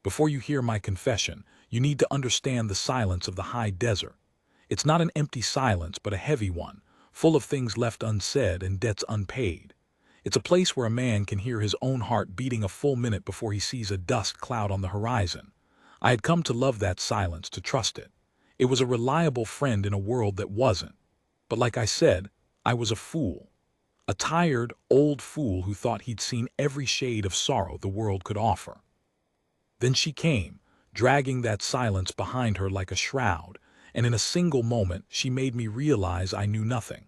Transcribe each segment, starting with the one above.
Before you hear my confession, you need to understand the silence of the high desert. It's not an empty silence, but a heavy one, full of things left unsaid and debts unpaid. It's a place where a man can hear his own heart beating a full minute before he sees a dust cloud on the horizon. I had come to love that silence, to trust it. It was a reliable friend in a world that wasn't. But like I said, I was a fool. A tired, old fool who thought he'd seen every shade of sorrow the world could offer. Then she came, dragging that silence behind her like a shroud, and in a single moment she made me realize I knew nothing.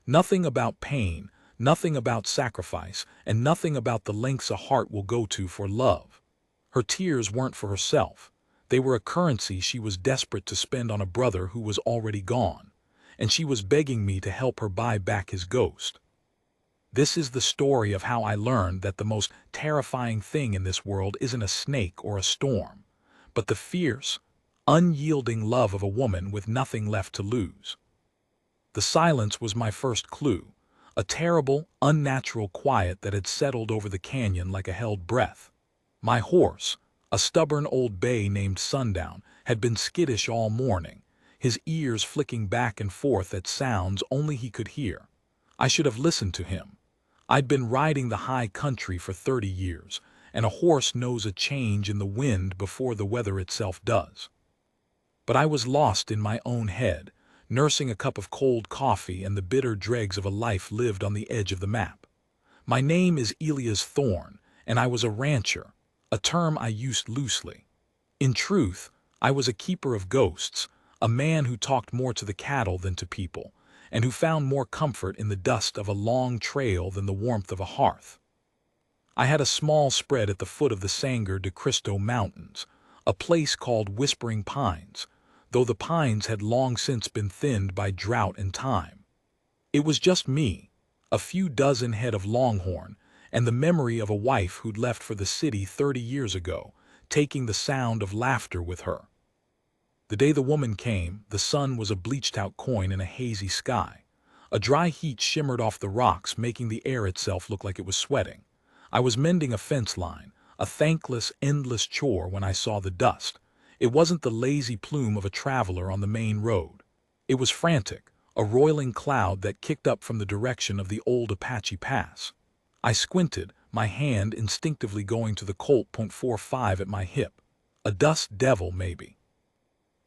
Nothing about pain, nothing about sacrifice, and nothing about the lengths a heart will go to for love. Her tears weren't for herself. They were a currency she was desperate to spend on a brother who was already gone, and she was begging me to help her buy back his ghost. This is the story of how I learned that the most terrifying thing in this world isn't a snake or a storm, but the fierce, unyielding love of a woman with nothing left to lose. The silence was my first clue, a terrible, unnatural quiet that had settled over the canyon like a held breath. My horse, a stubborn old bay named Sundown, had been skittish all morning, his ears flicking back and forth at sounds only he could hear. I should have listened to him. I'd been riding the high country for 30 years, and a horse knows a change in the wind before the weather itself does. But I was lost in my own head, nursing a cup of cold coffee and the bitter dregs of a life lived on the edge of the map. My name is Elias Thorne, and I was a rancher, a term I used loosely. In truth, I was a keeper of ghosts, a man who talked more to the cattle than to people, and who found more comfort in the dust of a long trail than the warmth of a hearth. I had a small spread at the foot of the Sangre de Cristo Mountains, a place called Whispering Pines, though the pines had long since been thinned by drought and time. It was just me, a few dozen head of longhorn, and the memory of a wife who'd left for the city 30 years ago, taking the sound of laughter with her. The day the woman came, the sun was a bleached-out coin in a hazy sky. A dry heat shimmered off the rocks, making the air itself look like it was sweating. I was mending a fence line, a thankless, endless chore, when I saw the dust. It wasn't the lazy plume of a traveler on the main road. It was frantic, a roiling cloud that kicked up from the direction of the old Apache Pass. I squinted, my hand instinctively going to the Colt .45 at my hip. A dust devil, maybe.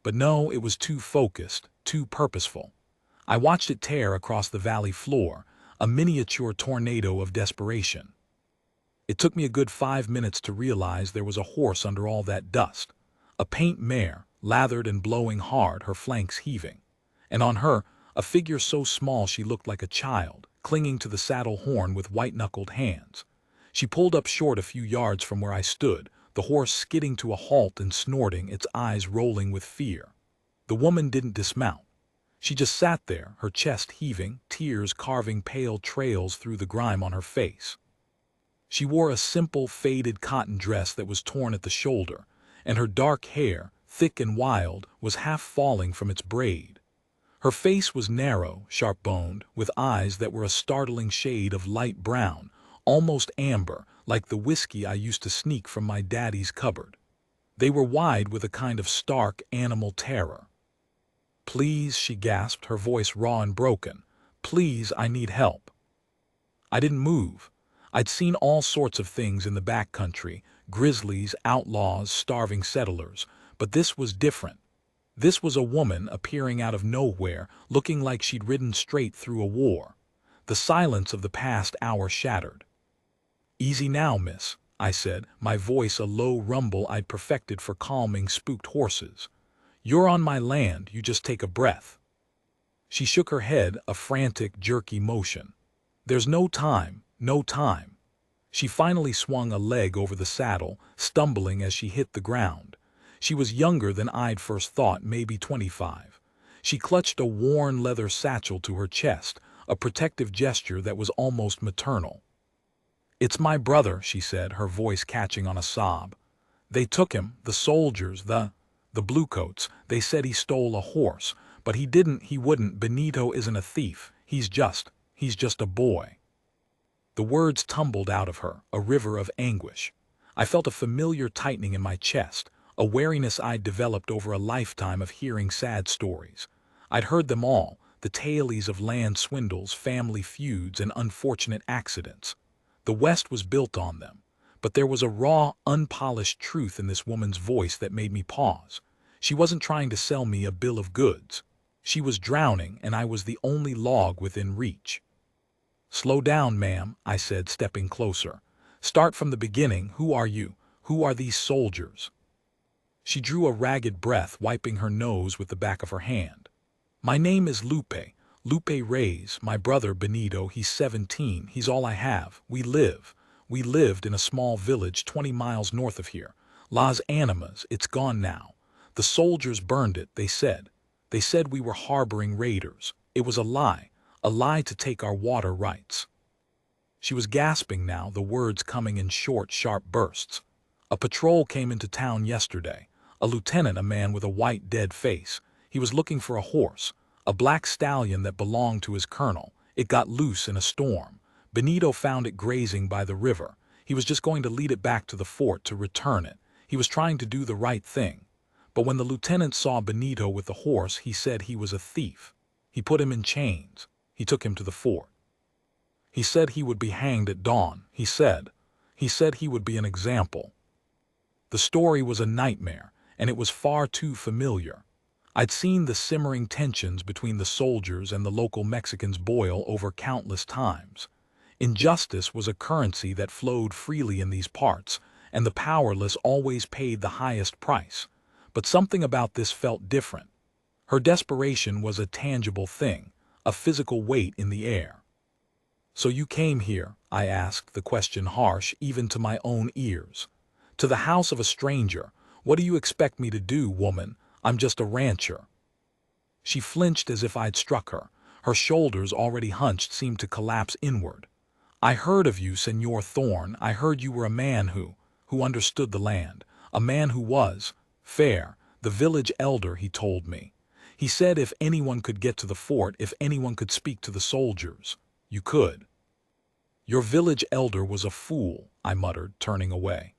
But no, it was too focused, too purposeful. I watched it tear across the valley floor, a miniature tornado of desperation. It took me a good 5 minutes to realize there was a horse under all that dust. A paint mare, lathered and blowing hard, her flanks heaving. And on her, a figure so small she looked like a child, clinging to the saddle horn with white-knuckled hands. She pulled up short a few yards from where I stood, the horse skidding to a halt and snorting, its eyes rolling with fear. The woman didn't dismount. She just sat there, her chest heaving, tears carving pale trails through the grime on her face. She wore a simple, faded cotton dress that was torn at the shoulder, and her dark hair, thick and wild, was half falling from its braid. Her face was narrow, sharp-boned, with eyes that were a startling shade of light brown, almost amber, like the whiskey I used to sneak from my daddy's cupboard. They were wide with a kind of stark animal terror. "Please," she gasped, her voice raw and broken. "Please, I need help." I didn't move. I'd seen all sorts of things in the backcountry, grizzlies, outlaws, starving settlers, but this was different. This was a woman appearing out of nowhere, looking like she'd ridden straight through a war. The silence of the past hour shattered. "Easy now, miss," I said, my voice a low rumble I'd perfected for calming spooked horses. "You're on my land, you just take a breath." She shook her head, a frantic, jerky motion. "There's no time, no time." She finally swung a leg over the saddle, stumbling as she hit the ground. She was younger than I'd first thought, maybe 25. She clutched a worn leather satchel to her chest, a protective gesture that was almost maternal. "It's my brother," she said, her voice catching on a sob. "They took him, the soldiers, the bluecoats. They said he stole a horse, but he wouldn't. Benito isn't a thief. He's just a boy." The words tumbled out of her, a river of anguish. I felt a familiar tightening in my chest, a wariness I'd developed over a lifetime of hearing sad stories. I'd heard them all, the tales of land swindles, family feuds, and unfortunate accidents. The West was built on them, but there was a raw, unpolished truth in this woman's voice that made me pause. She wasn't trying to sell me a bill of goods. She was drowning, and I was the only log within reach. "Slow down, ma'am," I said, stepping closer. "Start from the beginning. Who are you? Who are these soldiers?" She drew a ragged breath, wiping her nose with the back of her hand. "My name is Lupe Reyes. My brother Benito, he's 17. He's all I have. We lived in a small village 20 miles north of here. Las Animas, it's gone now. The soldiers burned it, they said. They said we were harboring raiders. It was a lie to take our water rights." She was gasping now, the words coming in short, sharp bursts. "A patrol came into town yesterday. A lieutenant, a man with a white, dead face. He was looking for a horse, a black stallion that belonged to his colonel. It got loose in a storm. Benito found it grazing by the river. He was just going to lead it back to the fort to return it. He was trying to do the right thing. But when the lieutenant saw Benito with the horse, he said he was a thief. He put him in chains. He took him to the fort. He said he would be hanged at dawn. He said he would be an example." The story was a nightmare, and it was far too familiar. I'd seen the simmering tensions between the soldiers and the local Mexicans boil over countless times. Injustice was a currency that flowed freely in these parts, and the powerless always paid the highest price. But something about this felt different. Her desperation was a tangible thing, a physical weight in the air. "So you came here," I asked, the question harsh even to my own ears. "To the house of a stranger. What do you expect me to do, woman? I'm just a rancher." She flinched as if I'd struck her. Her shoulders, already hunched, seemed to collapse inward. "I heard of you, Señor Thorne. I heard you were a man who understood the land. A man who was fair. The village elder, he told me. He said if anyone could get to the fort, if anyone could speak to the soldiers, you could." "Your village elder was a fool," I muttered, turning away.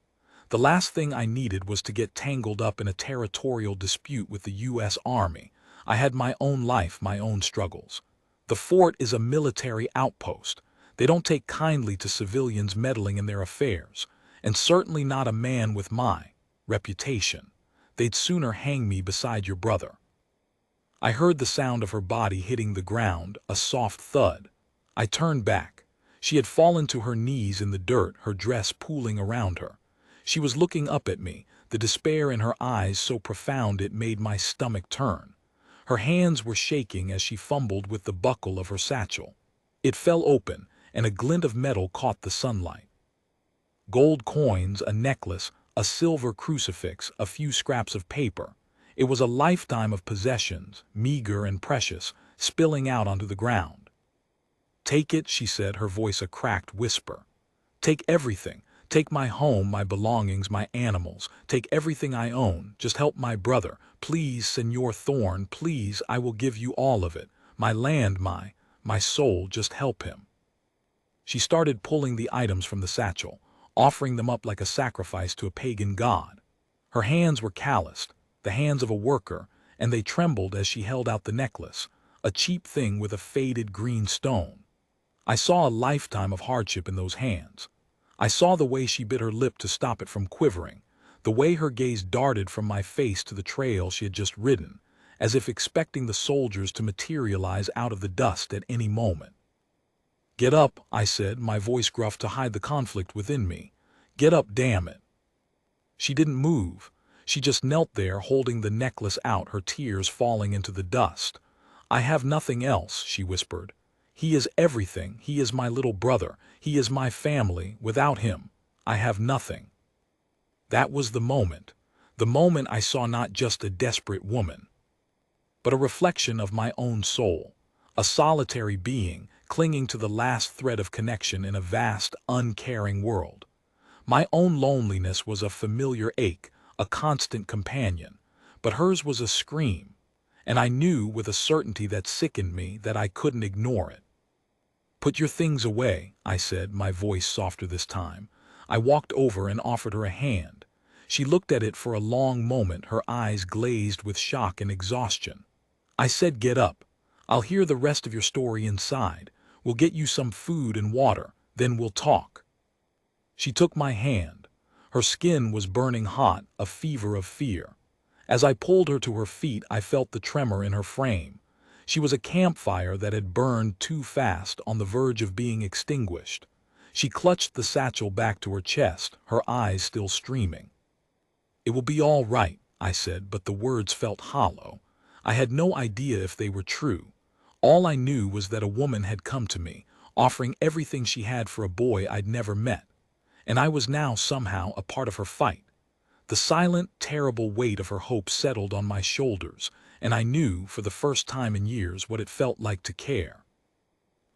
The last thing I needed was to get tangled up in a territorial dispute with the U.S. Army. I had my own life, my own struggles. The fort is a military outpost. They don't take kindly to civilians meddling in their affairs, and certainly not a man with my reputation. They'd sooner hang me beside your brother. I heard the sound of her body hitting the ground, a soft thud. I turned back. She had fallen to her knees in the dirt, her dress pooling around her. She was looking up at me, the despair in her eyes so profound it made my stomach turn. Her hands were shaking as she fumbled with the buckle of her satchel. It fell open, and a glint of metal caught the sunlight. Gold coins, a necklace, a silver crucifix, a few scraps of paper. It was a lifetime of possessions, meager and precious, spilling out onto the ground. "Take it," she said, her voice a cracked whisper. "Take everything. Take my home, my belongings, my animals. Take everything I own. Just help my brother. Please, Señor Thorne, please, I will give you all of it. My land, my soul, just help him." She started pulling the items from the satchel, offering them up like a sacrifice to a pagan god. Her hands were calloused, the hands of a worker, and they trembled as she held out the necklace, a cheap thing with a faded green stone. I saw a lifetime of hardship in those hands. I saw the way she bit her lip to stop it from quivering, the way her gaze darted from my face to the trail she had just ridden, as if expecting the soldiers to materialize out of the dust at any moment. "Get up," I said, my voice gruff to hide the conflict within me. "Get up, damn it." She didn't move. She just knelt there, holding the necklace out, her tears falling into the dust. "I have nothing else," she whispered. "He is everything. He is my little brother. He is my family. Without him, I have nothing." That was the moment I saw not just a desperate woman, but a reflection of my own soul, a solitary being clinging to the last thread of connection in a vast, uncaring world. My own loneliness was a familiar ache, a constant companion, but hers was a scream, and I knew with a certainty that sickened me that I couldn't ignore it. "Put your things away," I said, my voice softer this time. I walked over and offered her a hand. She looked at it for a long moment, her eyes glazed with shock and exhaustion. I said, "Get up. I'll hear the rest of your story inside. We'll get you some food and water, then we'll talk." She took my hand. Her skin was burning hot, a fever of fear. As I pulled her to her feet, I felt the tremor in her frame. She was a campfire that had burned too fast, on the verge of being extinguished. She clutched the satchel back to her chest, her eyes still streaming. "It will be all right," I said, but the words felt hollow. I had no idea if they were true. All I knew was that a woman had come to me, offering everything she had for a boy I'd never met. And I was now somehow a part of her fight. The silent, terrible weight of her hope settled on my shoulders, and I knew, for the first time in years, what it felt like to care.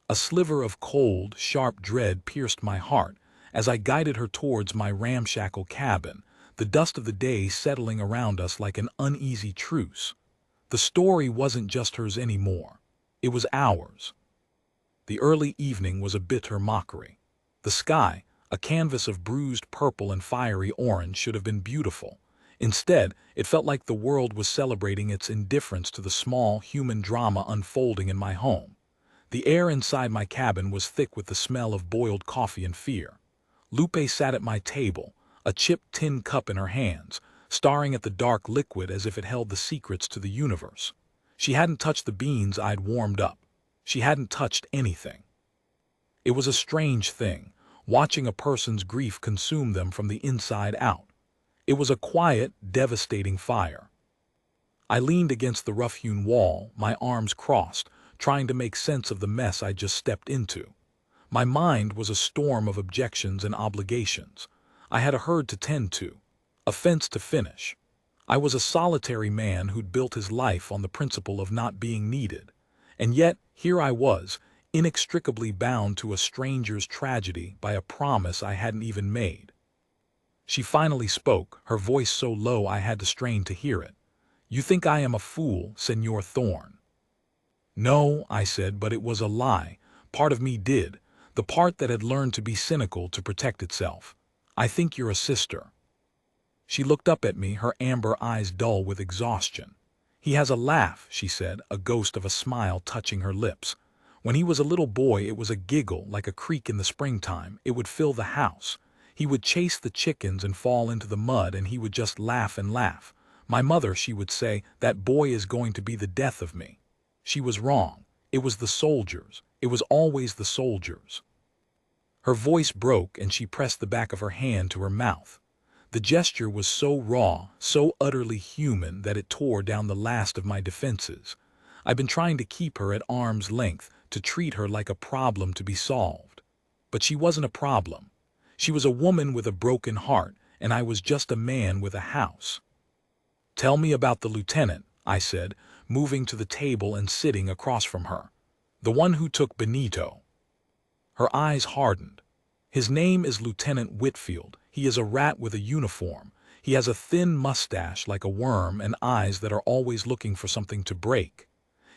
A sliver of cold, sharp dread pierced my heart as I guided her towards my ramshackle cabin, the dust of the day settling around us like an uneasy truce. The story wasn't just hers anymore. It was ours. The early evening was a bitter mockery. The sky, a canvas of bruised purple and fiery orange, should have been beautiful. Instead, it felt like the world was celebrating its indifference to the small human drama unfolding in my home. The air inside my cabin was thick with the smell of boiled coffee and fear. Lupe sat at my table, a chipped tin cup in her hands, staring at the dark liquid as if it held the secrets to the universe. She hadn't touched the beans I'd warmed up. She hadn't touched anything. It was a strange thing, watching a person's grief consume them from the inside out. It was a quiet, devastating fire. I leaned against the rough-hewn wall, my arms crossed, trying to make sense of the mess I'd just stepped into. My mind was a storm of objections and obligations. I had a herd to tend to, a fence to finish. I was a solitary man who'd built his life on the principle of not being needed. And yet, here I was, inextricably bound to a stranger's tragedy by a promise I hadn't even made. She finally spoke, her voice so low I had to strain to hear it. "You think I am a fool, Senor Thorne." "No," I said, but it was a lie. Part of me did, the part that had learned to be cynical to protect itself. "I think you're a sister." She looked up at me, her amber eyes dull with exhaustion. "He has a laugh," she said, a ghost of a smile touching her lips. "When he was a little boy, it was a giggle like a creek in the springtime. It would fill the house. He would chase the chickens and fall into the mud, and he would just laugh and laugh. My mother, she would say, 'That boy is going to be the death of me.' She was wrong. It was the soldiers. It was always the soldiers." Her voice broke, and she pressed the back of her hand to her mouth. The gesture was so raw, so utterly human, that it tore down the last of my defenses. I'd been trying to keep her at arm's length, to treat her like a problem to be solved. But she wasn't a problem. She was a woman with a broken heart, and I was just a man with a house. "Tell me about the lieutenant," I said, moving to the table and sitting across from her. "The one who took Benito." Her eyes hardened. "His name is Lieutenant Whitfield. He is a rat with a uniform. He has a thin mustache like a worm and eyes that are always looking for something to break.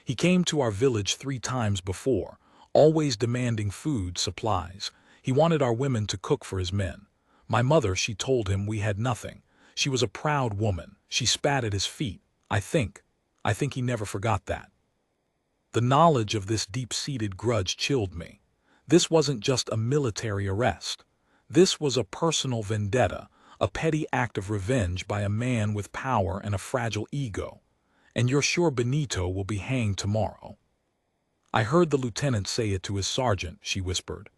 He came to our village 3 times before, always demanding food, supplies. He wanted our women to cook for his men. My mother, she told him we had nothing. She was a proud woman. She spat at his feet. I think he never forgot that." The knowledge of this deep-seated grudge chilled me. This wasn't just a military arrest. This was a personal vendetta, a petty act of revenge by a man with power and a fragile ego. "And you're sure Benito will be hanged tomorrow?" "I heard the lieutenant say it to his sergeant," she whispered.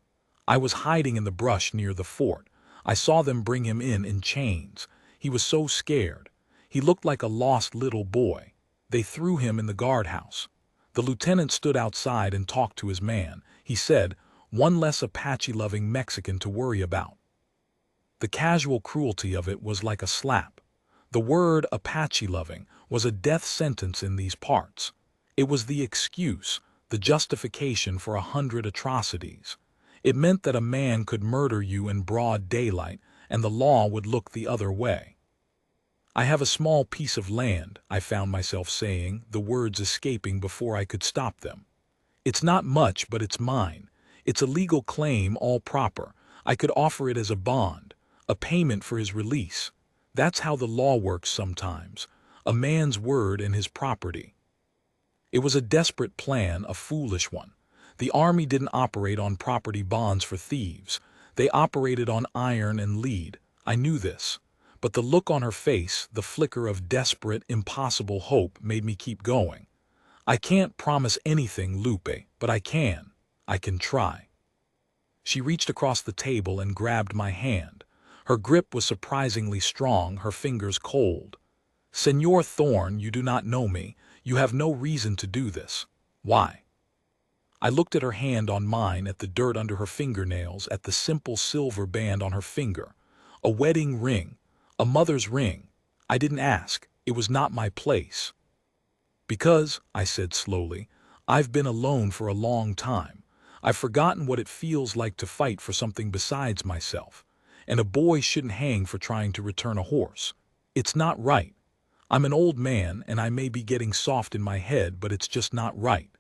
"I was hiding in the brush near the fort. I saw them bring him in chains. He was so scared. He looked like a lost little boy. They threw him in the guardhouse. The lieutenant stood outside and talked to his man. He said, 'One less Apache-loving Mexican to worry about.'" The casual cruelty of it was like a slap. The word Apache-loving was a death sentence in these parts. It was the excuse, the justification for 100 atrocities. It meant that a man could murder you in broad daylight, and the law would look the other way. "I have a small piece of land," I found myself saying, the words escaping before I could stop them. "It's not much, but it's mine. It's a legal claim, all proper. I could offer it as a bond. a payment for his release. That's how the law works sometimes. A man's word and his property. It was a desperate plan, a foolish one. The army didn't operate on property bonds for thieves. They operated on iron and lead. I knew this. But the look on her face, the flicker of desperate, impossible hope made me keep going. I can't promise anything, Lupe, but I can. I can try. She reached across the table and grabbed my hand. Her grip was surprisingly strong, her fingers cold. Senor Thorne, you do not know me. You have no reason to do this. Why? I looked at her hand on mine, at the dirt under her fingernails, at the simple silver band on her finger. A wedding ring. A mother's ring. I didn't ask. It was not my place. Because, I said slowly, I've been alone for a long time. I've forgotten what it feels like to fight for something besides myself. And a boy shouldn't hang for trying to return a horse. It's not right. I'm an old man, and I may be getting soft in my head, but it's just not right.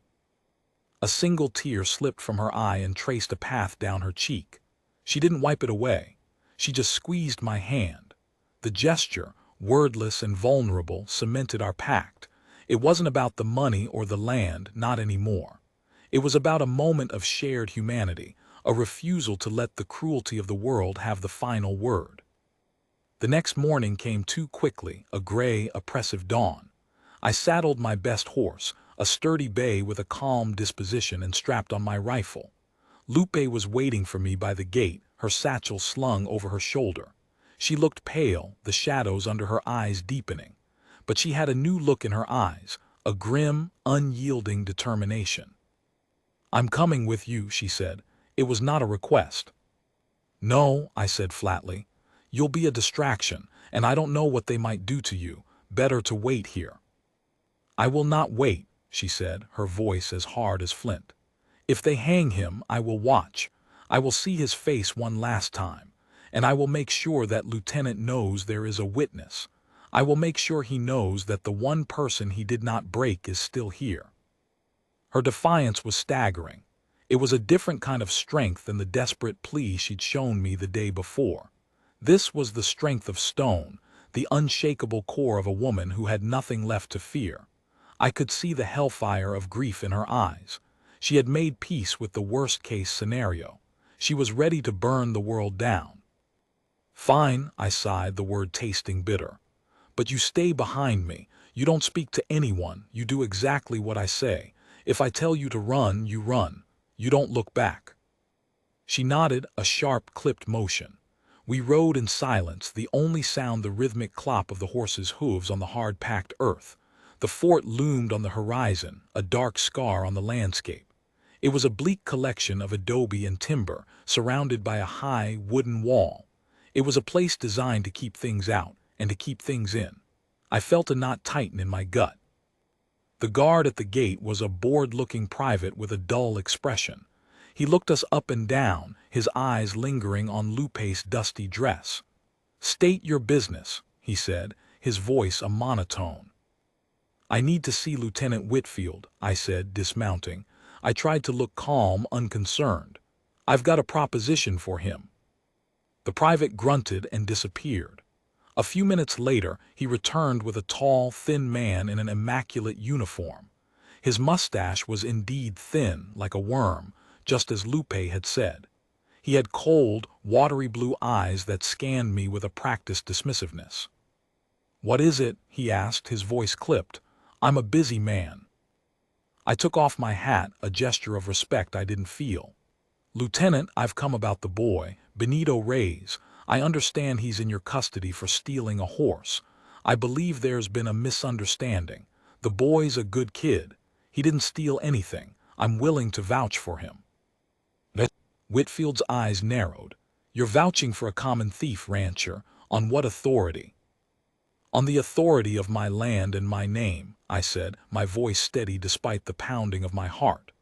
A single tear slipped from her eye and traced a path down her cheek. She didn't wipe it away. She just squeezed my hand. The gesture, wordless and vulnerable, cemented our pact. It wasn't about the money or the land, not anymore. It was about a moment of shared humanity, a refusal to let the cruelty of the world have the final word. The next morning came too quickly, a gray, oppressive dawn. I saddled my best horse, a sturdy bay with a calm disposition, and strapped on my rifle. Lupe was waiting for me by the gate, her satchel slung over her shoulder. She looked pale, the shadows under her eyes deepening. But she had a new look in her eyes, a grim, unyielding determination. "I'm coming with you," she said. It was not a request. "No," I said flatly. "You'll be a distraction, and I don't know what they might do to you. Better to wait here." "I will not wait," she said, her voice as hard as flint. "If they hang him, I will watch. I will see his face one last time, and I will make sure that Lieutenant knows there is a witness. I will make sure he knows that the one person he did not break is still here." Her defiance was staggering. It was a different kind of strength than the desperate plea she'd shown me the day before. This was the strength of stone, the unshakable core of a woman who had nothing left to fear. I could see the hellfire of grief in her eyes. She had made peace with the worst-case scenario. She was ready to burn the world down. "Fine," I sighed, the word tasting bitter. "But you stay behind me. You don't speak to anyone. You do exactly what I say. If I tell you to run, you run. You don't look back." She nodded, a sharp, clipped motion. We rode in silence, the only sound the rhythmic clop of the horse's hooves on the hard-packed earth. The fort loomed on the horizon, a dark scar on the landscape. It was a bleak collection of adobe and timber, surrounded by a high, wooden wall. It was a place designed to keep things out and to keep things in. I felt a knot tighten in my gut. The guard at the gate was a bored-looking private with a dull expression. He looked us up and down, his eyes lingering on Lupe's dusty dress. "State your business," he said, his voice a monotone. "I need to see Lieutenant Whitfield," I said, dismounting. I tried to look calm, unconcerned. "I've got a proposition for him." The private grunted and disappeared. A few minutes later, he returned with a tall, thin man in an immaculate uniform. His mustache was indeed thin, like a worm, just as Lupe had said. He had cold, watery blue eyes that scanned me with a practiced dismissiveness. "What is it?" he asked, his voice clipped. "I'm a busy man." I took off my hat, a gesture of respect I didn't feel. "Lieutenant, I've come about the boy, Benito Reyes. I understand he's in your custody for stealing a horse. I believe there's been a misunderstanding. The boy's a good kid. He didn't steal anything. I'm willing to vouch for him." Whitfield's eyes narrowed. "You're vouching for a common thief, rancher. On what authority?" "On the authority of my land and my name," I said, my voice steady despite the pounding of my heart.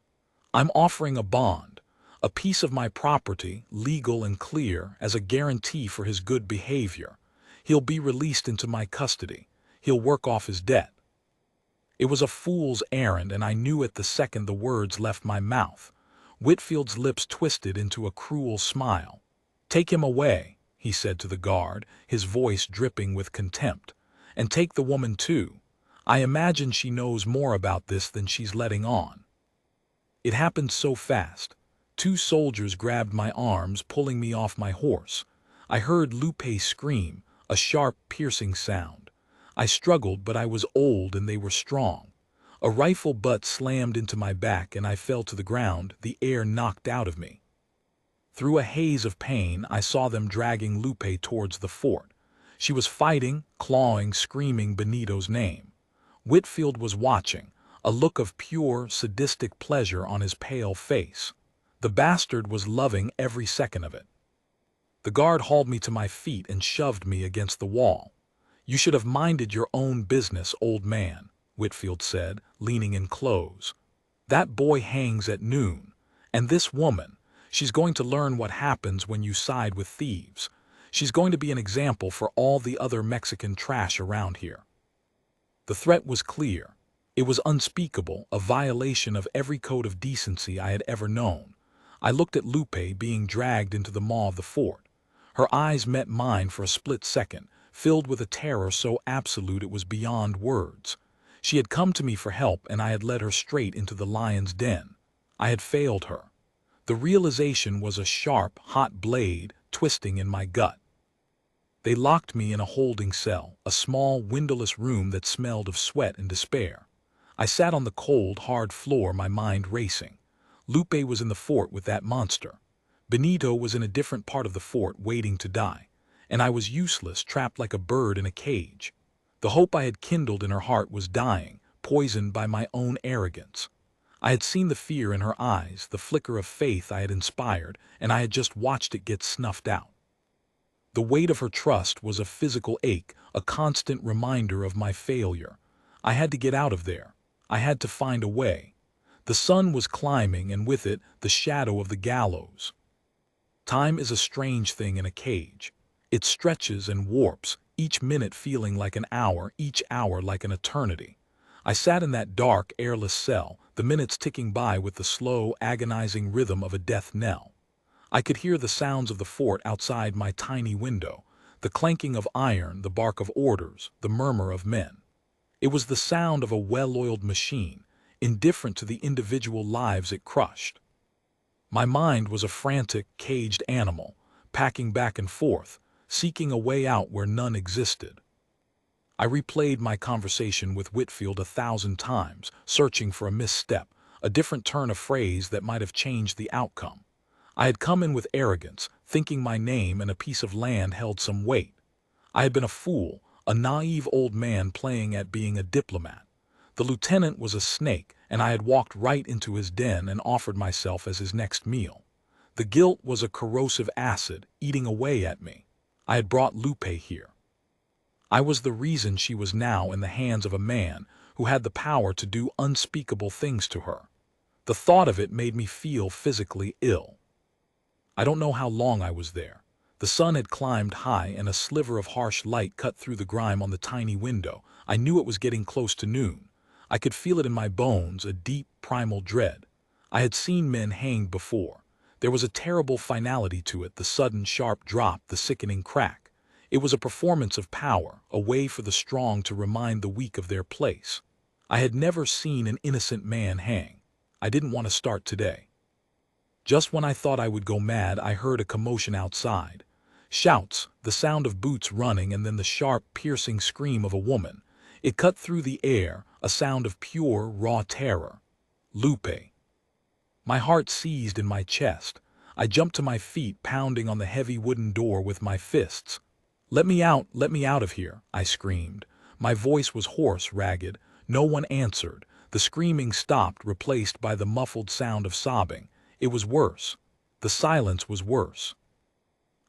"I'm offering a bond, a piece of my property, legal and clear, as a guarantee for his good behavior. He'll be released into my custody. He'll work off his debt." It was a fool's errand, and I knew it the second the words left my mouth. Whitfield's lips twisted into a cruel smile. "Take him away," he said to the guard, his voice dripping with contempt. "And take the woman too. I imagine she knows more about this than she's letting on." It happened so fast. 2 soldiers grabbed my arms, pulling me off my horse. I heard Lupe scream, a sharp, piercing sound. I struggled, but I was old and they were strong. A rifle butt slammed into my back and I fell to the ground, the air knocked out of me. Through a haze of pain, I saw them dragging Lupe towards the fort. She was fighting, clawing, screaming Benito's name. Whitfield was watching, a look of pure, sadistic pleasure on his pale face. The bastard was loving every second of it. The guard hauled me to my feet and shoved me against the wall. "You should have minded your own business, old man," Whitfield said, leaning in close. "That boy hangs at noon. And this woman, she's going to learn what happens when you side with thieves. She's going to be an example for all the other Mexican trash around here." The threat was clear. It was unspeakable, a violation of every code of decency I had ever known. I looked at Lupe being dragged into the maw of the fort. Her eyes met mine for a split second, filled with a terror so absolute it was beyond words. She had come to me for help and I had led her straight into the lion's den. I had failed her. The realization was a sharp, hot blade twisting in my gut. They locked me in a holding cell, a small, windowless room that smelled of sweat and despair. I sat on the cold, hard floor, my mind racing. Lupe was in the fort with that monster. Benito was in a different part of the fort waiting to die. And I was useless, trapped like a bird in a cage. The hope I had kindled in her heart was dying, poisoned by my own arrogance. I had seen the fear in her eyes, the flicker of faith I had inspired, and I had just watched it get snuffed out. The weight of her trust was a physical ache, a constant reminder of my failure. I had to get out of there. I had to find a way. The sun was climbing, and with it, the shadow of the gallows. Time is a strange thing in a cage. It stretches and warps, each minute feeling like an hour, each hour like an eternity. I sat in that dark, airless cell, the minutes ticking by with the slow, agonizing rhythm of a death knell. I could hear the sounds of the fort outside my tiny window, the clanking of iron, the bark of orders, the murmur of men. It was the sound of a well-oiled machine, indifferent to the individual lives it crushed. My mind was a frantic, caged animal, packing back and forth, seeking a way out where none existed. I replayed my conversation with Whitfield 1,000 times, searching for a misstep, a different turn of phrase that might have changed the outcome. I had come in with arrogance, thinking my name and a piece of land held some weight. I had been a fool, a naive old man playing at being a diplomat. The lieutenant was a snake, and I had walked right into his den and offered myself as his next meal. The guilt was a corrosive acid, eating away at me. I had brought Lupe here. I was the reason she was now in the hands of a man who had the power to do unspeakable things to her. The thought of it made me feel physically ill. I don't know how long I was there. The sun had climbed high and a sliver of harsh light cut through the grime on the tiny window. I knew it was getting close to noon. I could feel it in my bones, a deep, primal dread. I had seen men hanged before. There was a terrible finality to it, the sudden sharp drop, the sickening crack. It was a performance of power, a way for the strong to remind the weak of their place. I had never seen an innocent man hang. I didn't want to start today. Just when I thought I would go mad, I heard a commotion outside. Shouts, the sound of boots running, and then the sharp, piercing scream of a woman. It cut through the air, a sound of pure, raw terror. Lupe. My heart seized in my chest. I jumped to my feet, pounding on the heavy wooden door with my fists. Let me out of here," I screamed. My voice was hoarse, ragged. No one answered. The screaming stopped, replaced by the muffled sound of sobbing. It was worse. The silence was worse.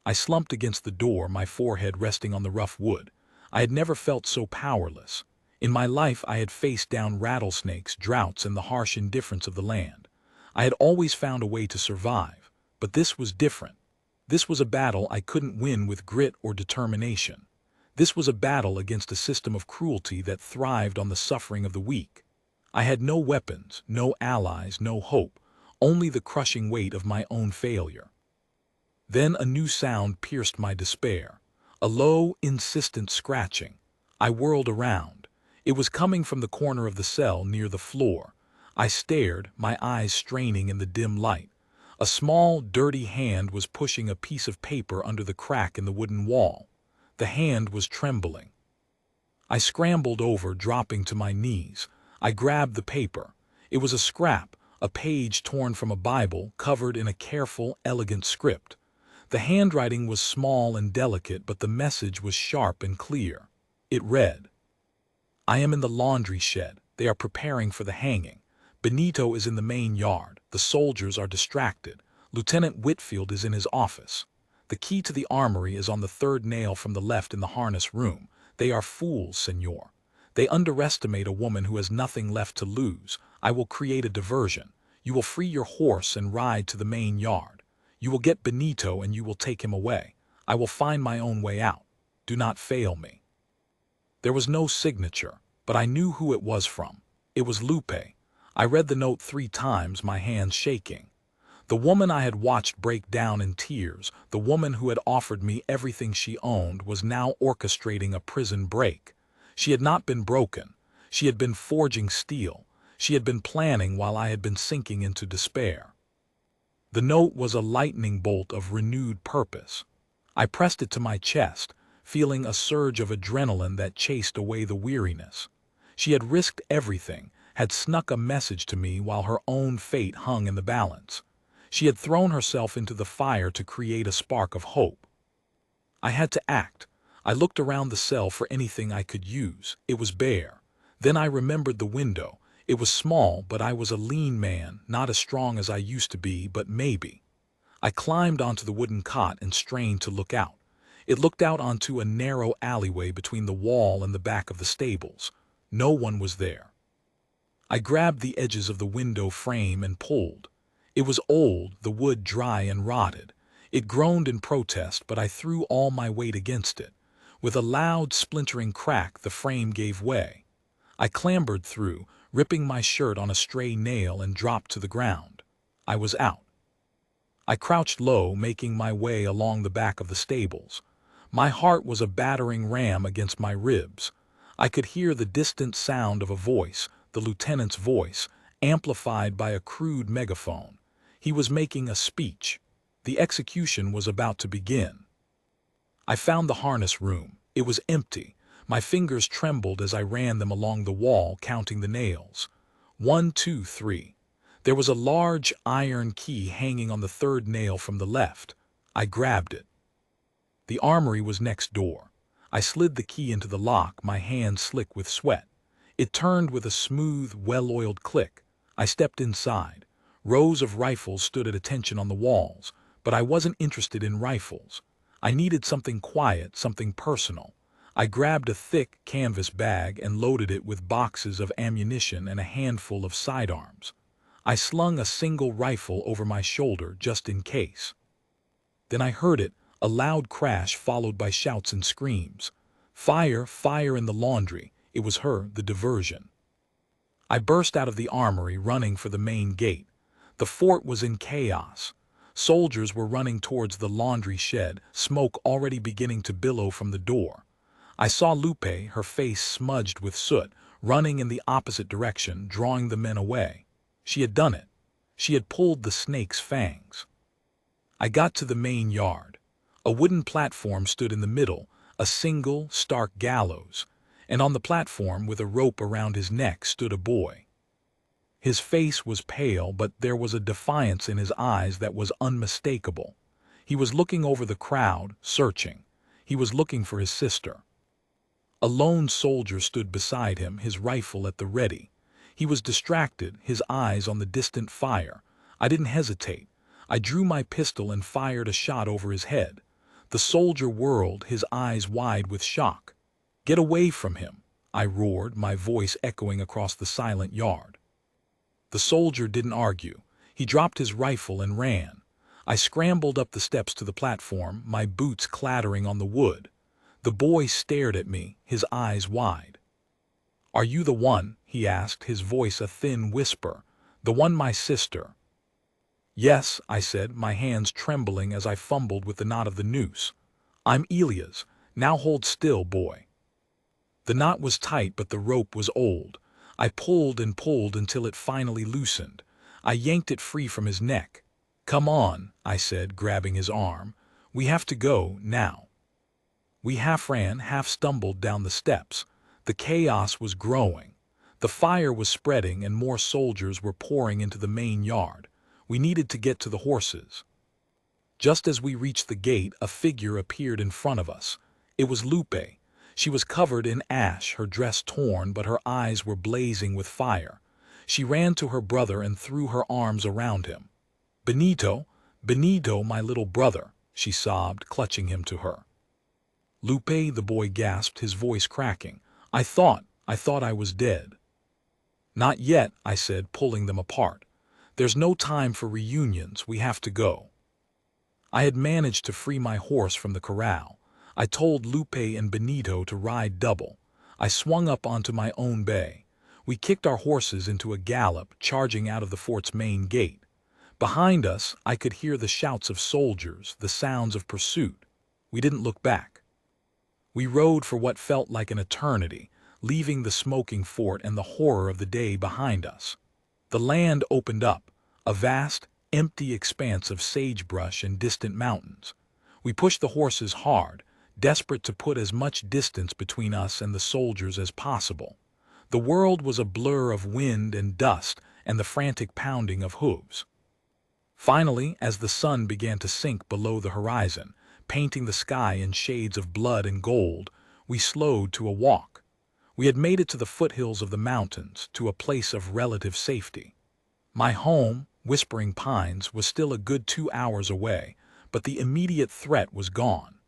I slumped against the door, my forehead resting on the rough wood. I had never felt so powerless. In my life I had faced down rattlesnakes, droughts, and the harsh indifference of the land. I had always found a way to survive, but this was different. This was a battle I couldn't win with grit or determination. This was a battle against a system of cruelty that thrived on the suffering of the weak. I had no weapons, no allies, no hope, only the crushing weight of my own failure. Then a new sound pierced my despair. A low, insistent scratching. I whirled around. It was coming from the corner of the cell near the floor. I stared, my eyes straining in the dim light. A small, dirty hand was pushing a piece of paper under the crack in the wooden wall. The hand was trembling. I scrambled over, dropping to my knees. I grabbed the paper. It was a scrap, a page torn from a Bible, covered in a careful, elegant script. The handwriting was small and delicate, but the message was sharp and clear. It read, "I am in the laundry shed. They are preparing for the hanging. Benito is in the main yard. The soldiers are distracted. Lieutenant Whitfield is in his office. The key to the armory is on the third nail from the left in the harness room. They are fools, senor. They underestimate a woman who has nothing left to lose. I will create a diversion. You will free your horse and ride to the main yard. You will get Benito and you will take him away. I will find my own way out. Do not fail me." There was no signature, but I knew who it was from. It was Lupe. I read the note 3 times, my hands shaking. The woman I had watched break down in tears, the woman who had offered me everything she owned, was now orchestrating a prison break. She had not been broken. She had been forging steel. She had been planning while I had been sinking into despair. The note was a lightning bolt of renewed purpose. I pressed it to my chest, feeling a surge of adrenaline that chased away the weariness. She had risked everything, had snuck a message to me while her own fate hung in the balance. She had thrown herself into the fire to create a spark of hope. I had to act. I looked around the cell for anything I could use. It was bare. Then I remembered the window. It was small, but I was a lean man, not as strong as I used to be, but maybe. I climbed onto the wooden cot and strained to look out. It looked out onto a narrow alleyway between the wall and the back of the stables. No one was there. I grabbed the edges of the window frame and pulled. It was old, the wood dry and rotted. It groaned in protest, but I threw all my weight against it. With a loud, splintering crack, the frame gave way. I clambered through, ripping my shirt on a stray nail, and dropped to the ground. I was out. I crouched low, making my way along the back of the stables. My heart was a battering ram against my ribs. I could hear the distant sound of a voice, the lieutenant's voice, amplified by a crude megaphone. He was making a speech. The execution was about to begin. I found the harness room. It was empty. My fingers trembled as I ran them along the wall, counting the nails. 1, 2, 3. There was a large iron key hanging on the third nail from the left. I grabbed it. The armory was next door. I slid the key into the lock, my hands slick with sweat. It turned with a smooth, well-oiled click. I stepped inside. Rows of rifles stood at attention on the walls, but I wasn't interested in rifles. I needed something quiet, something personal. I grabbed a thick canvas bag and loaded it with boxes of ammunition and a handful of sidearms. I slung a single rifle over my shoulder just in case. Then I heard it, a loud crash followed by shouts and screams. Fire, fire in the laundry. It was her, the diversion. I burst out of the armory, running for the main gate. The fort was in chaos. Soldiers were running towards the laundry shed, smoke already beginning to billow from the door. I saw Lupe, her face smudged with soot, running in the opposite direction, drawing the men away. She had done it. She had pulled the snake's fangs. I got to the main yard. A wooden platform stood in the middle, a single, stark gallows, and on the platform, with a rope around his neck, stood a boy. His face was pale, but there was a defiance in his eyes that was unmistakable. He was looking over the crowd, searching. He was looking for his sister. A lone soldier stood beside him, his rifle at the ready. He was distracted, his eyes on the distant fire. I didn't hesitate. I drew my pistol and fired a shot over his head. The soldier whirled, his eyes wide with shock. "Get away from him!" I roared, my voice echoing across the silent yard. The soldier didn't argue. He dropped his rifle and ran. I scrambled up the steps to the platform, my boots clattering on the wood. The boy stared at me, his eyes wide. "Are you the one?" he asked, his voice a thin whisper. "The one my sister?" Yes, I said, my hands trembling as I fumbled with the knot of the noose. I'm Elia's. Now hold still, boy. The knot was tight, but the rope was old. I pulled and pulled until it finally loosened. I yanked it free from his neck. Come on, I said, grabbing his arm. We have to go, now. We half ran, half stumbled down the steps. The chaos was growing. The fire was spreading and more soldiers were pouring into the main yard. We needed to get to the horses. Just as we reached the gate, a figure appeared in front of us. It was Lupe. She was covered in ash, her dress torn, but her eyes were blazing with fire. She ran to her brother and threw her arms around him. Benito, Benito, my little brother, she sobbed, clutching him to her. Lupe, the boy gasped, his voice cracking. I thought I was dead. Not yet, I said, pulling them apart. There's no time for reunions, we have to go. I had managed to free my horse from the corral. I told Lupe and Benito to ride double. I swung up onto my own bay. We kicked our horses into a gallop, charging out of the fort's main gate. Behind us, I could hear the shouts of soldiers, the sounds of pursuit. We didn't look back. We rode for what felt like an eternity, leaving the smoking fort and the horror of the day behind us. The land opened up, a vast, empty expanse of sagebrush and distant mountains. We pushed the horses hard, desperate to put as much distance between us and the soldiers as possible. The world was a blur of wind and dust and the frantic pounding of hooves. Finally, as the sun began to sink below the horizon, painting the sky in shades of blood and gold, we slowed to a walk. We had made it to the foothills of the mountains, to a place of relative safety. My home, Whispering Pines, was still a good 2 hours away, but the immediate threat was gone.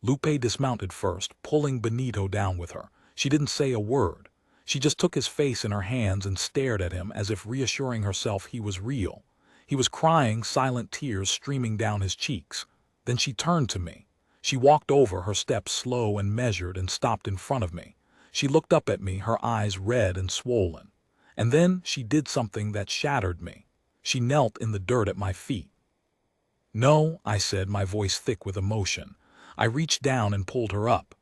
Lupe dismounted first, pulling Benito down with her. She didn't say a word. She just took his face in her hands and stared at him as if reassuring herself he was real. He was crying, silent tears streaming down his cheeks. Then she turned to me. She walked over, her steps slow and measured, and stopped in front of me. She looked up at me, her eyes red and swollen. And then she did something that shattered me. She knelt in the dirt at my feet. No, I said, my voice thick with emotion. I reached down and pulled her up.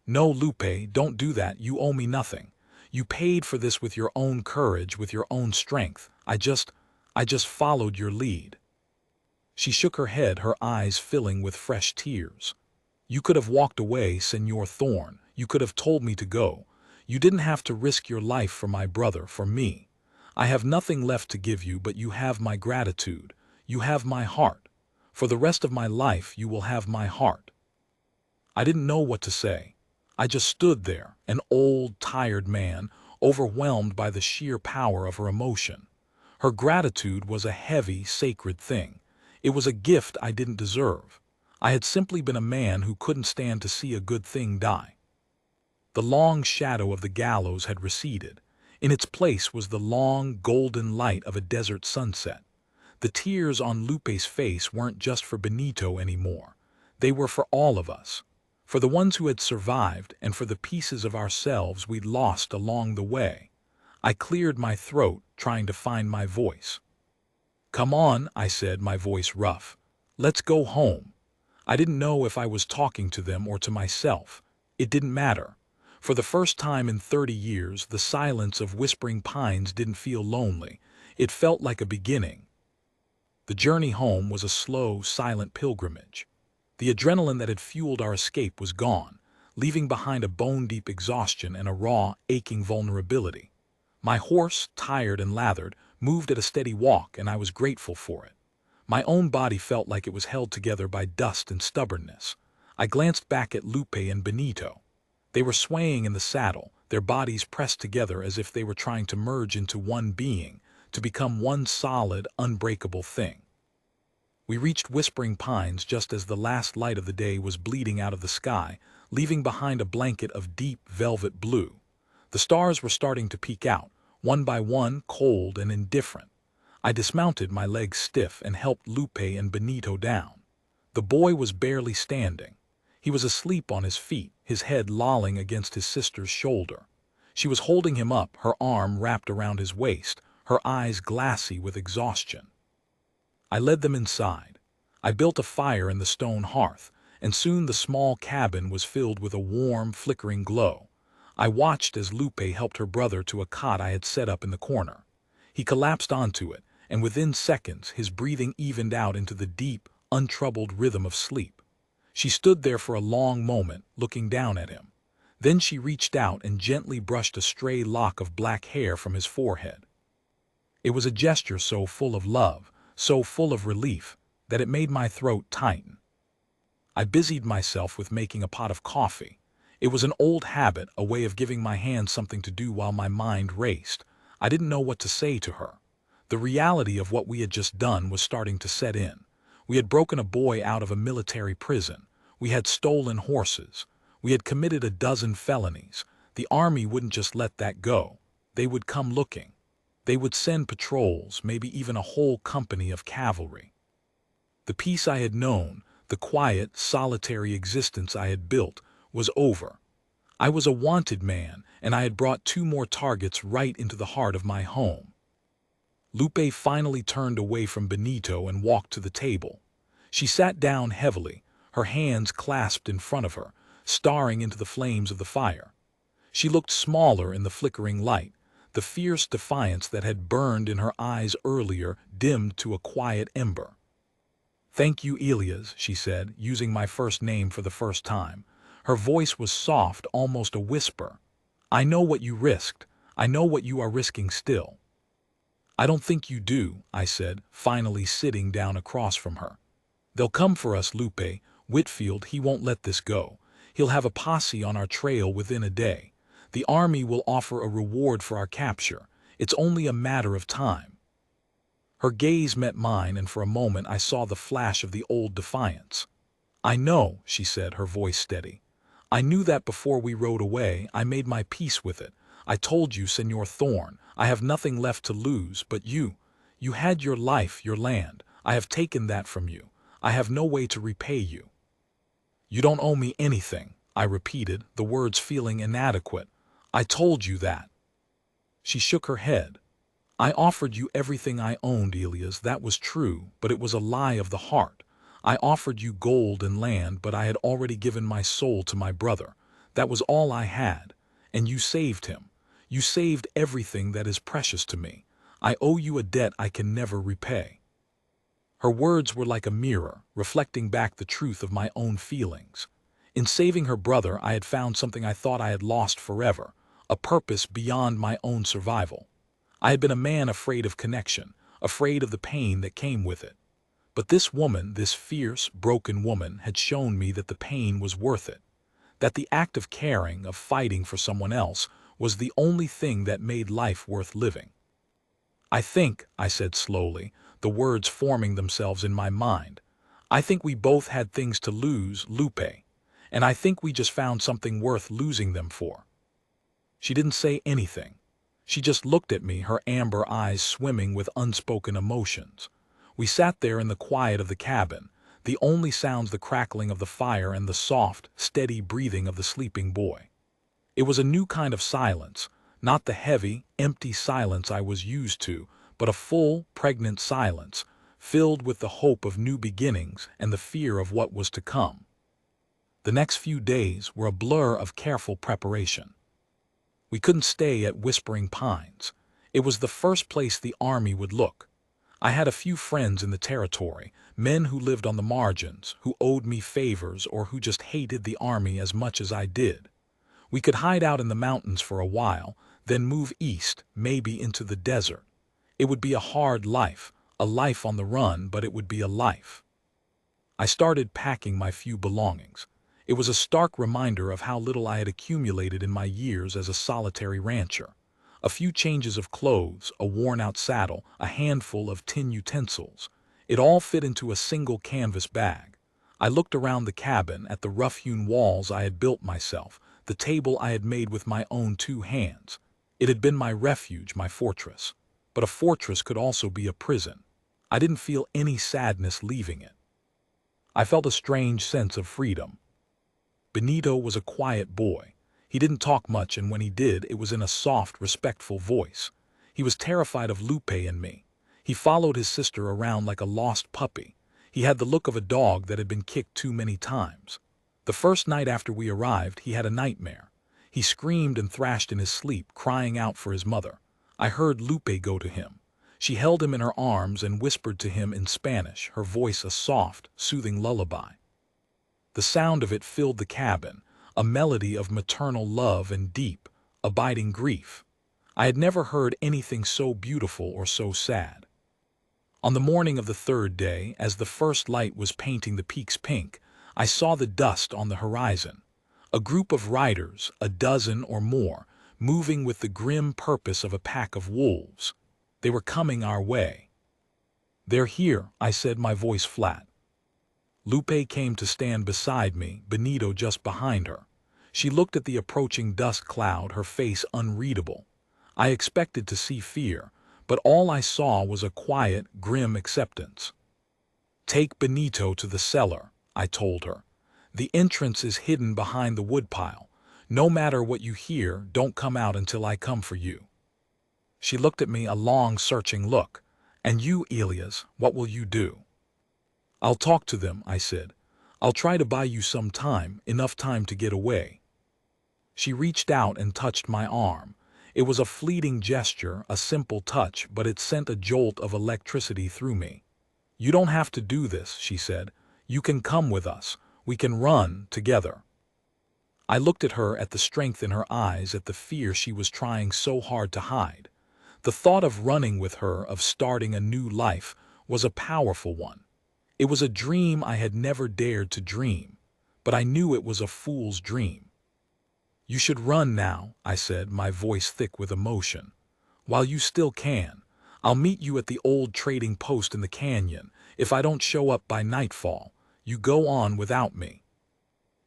No, Lupe, don't do that. You owe me nothing. You paid for this with your own courage, with your own strength. I just followed your lead. She shook her head, her eyes filling with fresh tears. You could have walked away, Senor Thorne. You could have told me to go. You didn't have to risk your life for my brother, for me. I have nothing left to give you, but you have my gratitude. You have my heart. For the rest of my life, you will have my heart. I didn't know what to say. I just stood there, an old, tired man, overwhelmed by the sheer power of her emotion. Her gratitude was a heavy, sacred thing. It was a gift I didn't deserve. I had simply been a man who couldn't stand to see a good thing die. The long shadow of the gallows had receded. In its place was the long, golden light of a desert sunset. The tears on Lupe's face weren't just for Benito anymore. They were for all of us. For the ones who had survived and for the pieces of ourselves we'd lost along the way. I cleared my throat, trying to find my voice. Come on, I said, my voice rough. Let's go home. I didn't know if I was talking to them or to myself. It didn't matter. For the first time in 30 years, the silence of Whispering Pines didn't feel lonely. It felt like a beginning. The journey home was a slow, silent pilgrimage. The adrenaline that had fueled our escape was gone, leaving behind a bone-deep exhaustion and a raw, aching vulnerability. My horse, tired and lathered, moved at a steady walk, and I was grateful for it. My own body felt like it was held together by dust and stubbornness. I glanced back at Lupe and Benito. They were swaying in the saddle, their bodies pressed together as if they were trying to merge into one being, to become one solid, unbreakable thing. We reached Whispering Pines just as the last light of the day was bleeding out of the sky, leaving behind a blanket of deep velvet blue. The stars were starting to peek out, one by one, cold and indifferent. I dismounted, my legs stiff, and helped Lupe and Benito down. The boy was barely standing. He was asleep on his feet, his head lolling against his sister's shoulder. She was holding him up, her arm wrapped around his waist, her eyes glassy with exhaustion. I led them inside. I built a fire in the stone hearth, and soon the small cabin was filled with a warm, flickering glow. I watched as Lupe helped her brother to a cot I had set up in the corner. He collapsed onto it, and within seconds his breathing evened out into the deep, untroubled rhythm of sleep. She stood there for a long moment, looking down at him. Then she reached out and gently brushed a stray lock of black hair from his forehead. It was a gesture so full of love, so full of relief, that it made my throat tighten. I busied myself with making a pot of coffee. It was an old habit, a way of giving my hands something to do while my mind raced. I didn't know what to say to her. The reality of what we had just done was starting to set in. We had broken a boy out of a military prison. We had stolen horses. We had committed a dozen felonies. The army wouldn't just let that go. They would come looking. They would send patrols, maybe even a whole company of cavalry. The peace I had known, the quiet, solitary existence I had built, was over. I was a wanted man, and I had brought 2 more targets right into the heart of my home. Lupe finally turned away from Benito and walked to the table. She sat down heavily, her hands clasped in front of her, staring into the flames of the fire. She looked smaller in the flickering light. The fierce defiance that had burned in her eyes earlier dimmed to a quiet ember. "Thank you, Elias," she said, using my first name for the first time. Her voice was soft, almost a whisper. "I know what you risked. I know what you are risking still." "I don't think you do," I said, finally sitting down across from her. "They'll come for us, Lupe. Whitfield, he won't let this go. He'll have a posse on our trail within a day. The army will offer a reward for our capture. It's only a matter of time." Her gaze met mine, and for a moment I saw the flash of the old defiance. "I know," she said, her voice steady. "I knew that before we rode away. I made my peace with it. I told you, Senor Thorne, I have nothing left to lose, but you. You had your life, your land. I have taken that from you. I have no way to repay you." "You don't owe me anything," I repeated, the words feeling inadequate. "I told you that." She shook her head. "I offered you everything I owned, Elias, that was true, but it was a lie of the heart. I offered you gold and land, but I had already given my soul to my brother. That was all I had. And you saved him. You saved everything that is precious to me. I owe you a debt I can never repay." Her words were like a mirror, reflecting back the truth of my own feelings. In saving her brother, I had found something I thought I had lost forever, a purpose beyond my own survival. I had been a man afraid of connection, afraid of the pain that came with it. But this woman, this fierce, broken woman, had shown me that the pain was worth it, that the act of caring, of fighting for someone else, was the only thing that made life worth living. "I think," I said slowly, the words forming themselves in my mind, "I think we both had things to lose, Lupe, and I think we just found something worth losing them for." She didn't say anything. She just looked at me, her amber eyes swimming with unspoken emotions. We sat there in the quiet of the cabin, the only sounds the crackling of the fire and the soft, steady breathing of the sleeping boy. It was a new kind of silence, not the heavy, empty silence I was used to, but a full, pregnant silence, filled with the hope of new beginnings and the fear of what was to come. The next few days were a blur of careful preparation. We couldn't stay at Whispering Pines. It was the first place the army would look. I had a few friends in the territory, men who lived on the margins, who owed me favors or who just hated the army as much as I did. We could hide out in the mountains for a while, then move east, maybe into the desert. It would be a hard life, a life on the run, but it would be a life. I started packing my few belongings. It was a stark reminder of how little I had accumulated in my years as a solitary rancher. A few changes of clothes, a worn-out saddle, a handful of tin utensils. It all fit into a single canvas bag. I looked around the cabin at the rough-hewn walls I had built myself, the table I had made with my own 2 hands. It had been my refuge, my fortress. But a fortress could also be a prison. I didn't feel any sadness leaving it. I felt a strange sense of freedom. Benito was a quiet boy. He didn't talk much, and when he did, it was in a soft, respectful voice. He was terrified of Lupe and me. He followed his sister around like a lost puppy. He had the look of a dog that had been kicked too many times. The first night after we arrived, he had a nightmare. He screamed and thrashed in his sleep, crying out for his mother. I heard Lupe go to him. She held him in her arms and whispered to him in Spanish, her voice a soft, soothing lullaby. The sound of it filled the cabin, a melody of maternal love and deep, abiding grief. I had never heard anything so beautiful or so sad. On the morning of the third day, as the first light was painting the peaks pink, I saw the dust on the horizon. A group of riders, a dozen or more, moving with the grim purpose of a pack of wolves. They were coming our way. "They're here," I said, my voice flat. Lupe came to stand beside me, Benito just behind her. She looked at the approaching dust cloud, her face unreadable. I expected to see fear, but all I saw was a quiet, grim acceptance. "Take Benito to the cellar," I told her. "The entrance is hidden behind the woodpile. No matter what you hear, don't come out until I come for you." She looked at me, a long, searching look. "And you, Elias, what will you do?" "I'll talk to them," I said. "I'll try to buy you some time, enough time to get away." She reached out and touched my arm. It was a fleeting gesture, a simple touch, but it sent a jolt of electricity through me. "You don't have to do this," she said. "You can come with us. We can run together." I looked at her, at the strength in her eyes, at the fear she was trying so hard to hide. The thought of running with her, of starting a new life, was a powerful one. It was a dream I had never dared to dream, but I knew it was a fool's dream. "You should run now," I said, my voice thick with emotion. "While you still can. I'll meet you at the old trading post in the canyon. If I don't show up by nightfall, you go on without me."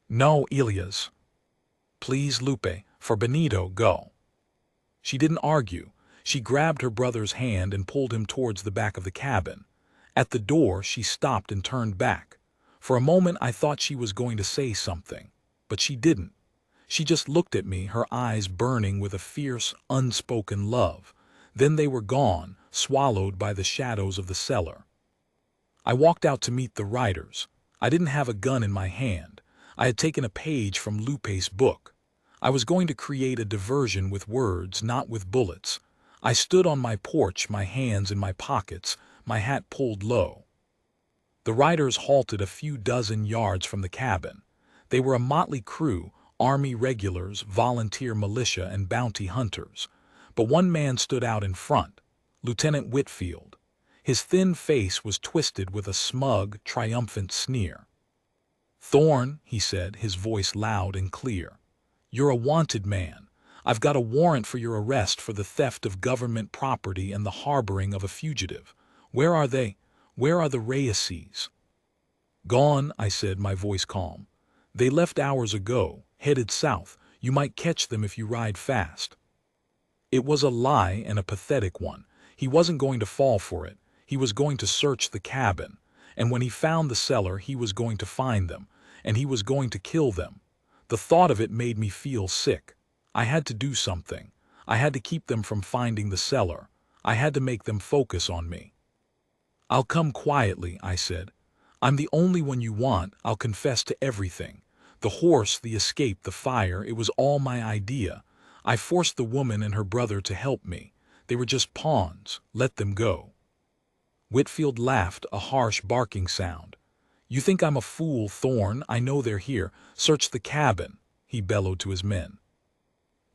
"No, Elias." "Please, Lupe, for Benito, go." She didn't argue. She grabbed her brother's hand and pulled him towards the back of the cabin. At the door, she stopped and turned back. For a moment, I thought she was going to say something, but she didn't. She just looked at me, her eyes burning with a fierce, unspoken love. Then they were gone, swallowed by the shadows of the cellar. I walked out to meet the riders. I didn't have a gun in my hand. I had taken a page from Lupe's book. I was going to create a diversion with words, not with bullets. I stood on my porch, my hands in my pockets, my hat pulled low. The riders halted a few dozen yards from the cabin. They were a motley crew, Army regulars, volunteer militia, and bounty hunters. But one man stood out in front, Lieutenant Whitfield. His thin face was twisted with a smug, triumphant sneer. "Thorne," he said, his voice loud and clear, "you're a wanted man. I've got a warrant for your arrest for the theft of government property and the harboring of a fugitive. Where are they? Where are the Reyeses?" "Gone," I said, my voice calm. "They left hours ago, headed south. You might catch them if you ride fast." It was a lie, and a pathetic one. He wasn't going to fall for it. He was going to search the cabin. And when he found the cellar, he was going to find them. And he was going to kill them. The thought of it made me feel sick. I had to do something. I had to keep them from finding the cellar. I had to make them focus on me. "I'll come quietly," I said. "I'm the only one you want. I'll confess to everything. The horse, the escape, the fire, it was all my idea. I forced the woman and her brother to help me. They were just pawns. Let them go." Whitfield laughed, a harsh barking sound. "You think I'm a fool, Thorne. I know they're here. Search the cabin," he bellowed to his men.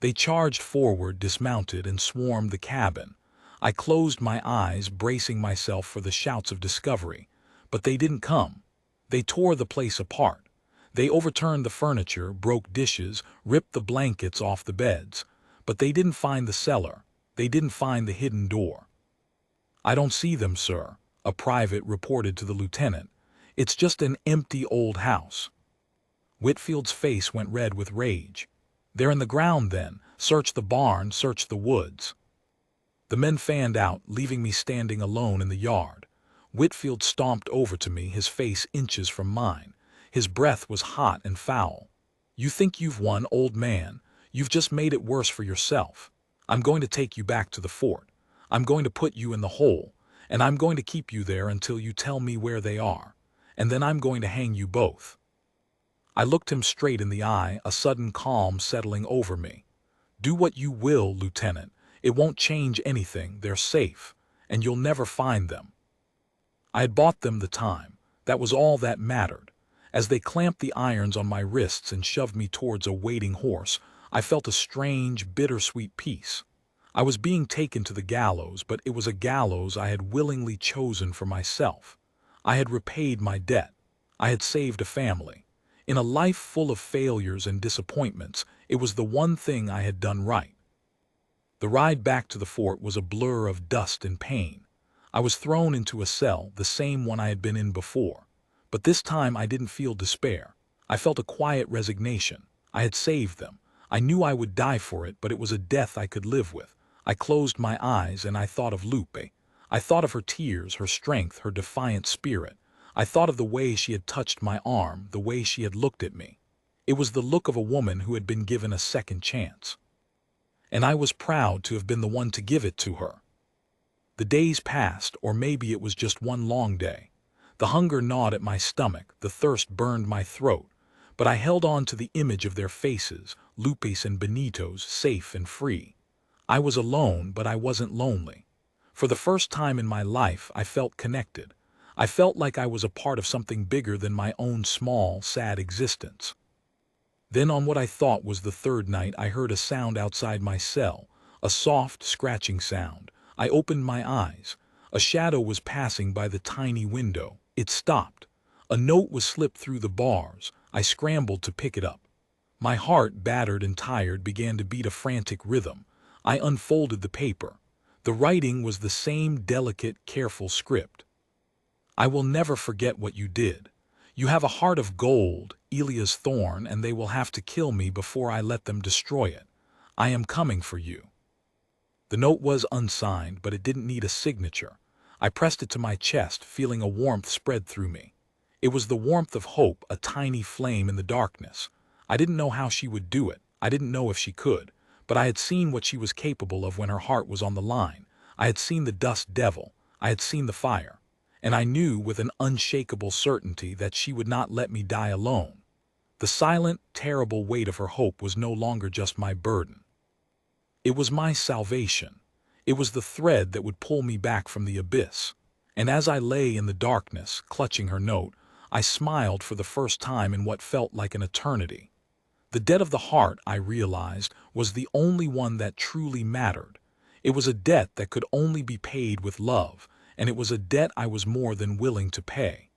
They charged forward, dismounted, and swarmed the cabin. I closed my eyes, bracing myself for the shouts of discovery. But they didn't come. They tore the place apart. They overturned the furniture, broke dishes, ripped the blankets off the beds. But they didn't find the cellar. They didn't find the hidden door. "I don't see them, sir," a private reported to the lieutenant. "It's just an empty old house." Whitfield's face went red with rage. "They're in the ground then. Search the barn, search the woods." The men fanned out, leaving me standing alone in the yard. Whitfield stomped over to me, his face inches from mine. His breath was hot and foul. "You think you've won, old man. You've just made it worse for yourself. I'm going to take you back to the fort. I'm going to put you in the hole. and I'm going to keep you there until you tell me where they are, and then I'm going to hang you both." I looked him straight in the eye, a sudden calm settling over me. "Do what you will, Lieutenant. It won't change anything. They're safe, and you'll never find them." I had bought them the time. That was all that mattered. As they clamped the irons on my wrists and shoved me towards a waiting horse, I felt a strange, bittersweet peace. I was being taken to the gallows, but it was a gallows I had willingly chosen for myself. I had repaid my debt. I had saved a family. In a life full of failures and disappointments, it was the one thing I had done right. The ride back to the fort was a blur of dust and pain. I was thrown into a cell, the same one I had been in before. But this time I didn't feel despair. I felt a quiet resignation. I had saved them. I knew I would die for it, but it was a death I could live with. I closed my eyes and I thought of Lupe. I thought of her tears, her strength, her defiant spirit. I thought of the way she had touched my arm, the way she had looked at me. It was the look of a woman who had been given a second chance. And I was proud to have been the one to give it to her. The days passed, or maybe it was just one long day. The hunger gnawed at my stomach, the thirst burned my throat, but I held on to the image of their faces, Lupe's and Benito's, safe and free. I was alone, but I wasn't lonely. For the first time in my life, I felt connected. I felt like I was a part of something bigger than my own small, sad existence. Then on what I thought was the third night, I heard a sound outside my cell, a soft, scratching sound. I opened my eyes. A shadow was passing by the tiny window. It stopped. A note was slipped through the bars. I scrambled to pick it up. My heart, battered and tired, began to beat a frantic rhythm. I unfolded the paper. The writing was the same delicate, careful script. "I will never forget what you did. You have a heart of gold, Elia's thorn, and they will have to kill me before I let them destroy it. I am coming for you." The note was unsigned, but it didn't need a signature. I pressed it to my chest, feeling a warmth spread through me. It was the warmth of hope, a tiny flame in the darkness. I didn't know how she would do it. I didn't know if she could. But I had seen what she was capable of when her heart was on the line. I had seen the dust devil. I had seen the fire. And I knew with an unshakable certainty that she would not let me die alone. The silent, terrible weight of her hope was no longer just my burden. It was my salvation. It was the thread that would pull me back from the abyss. And as I lay in the darkness, clutching her note, I smiled for the first time in what felt like an eternity. The debt of the heart, I realized, was the only one that truly mattered. It was a debt that could only be paid with love, and it was a debt I was more than willing to pay.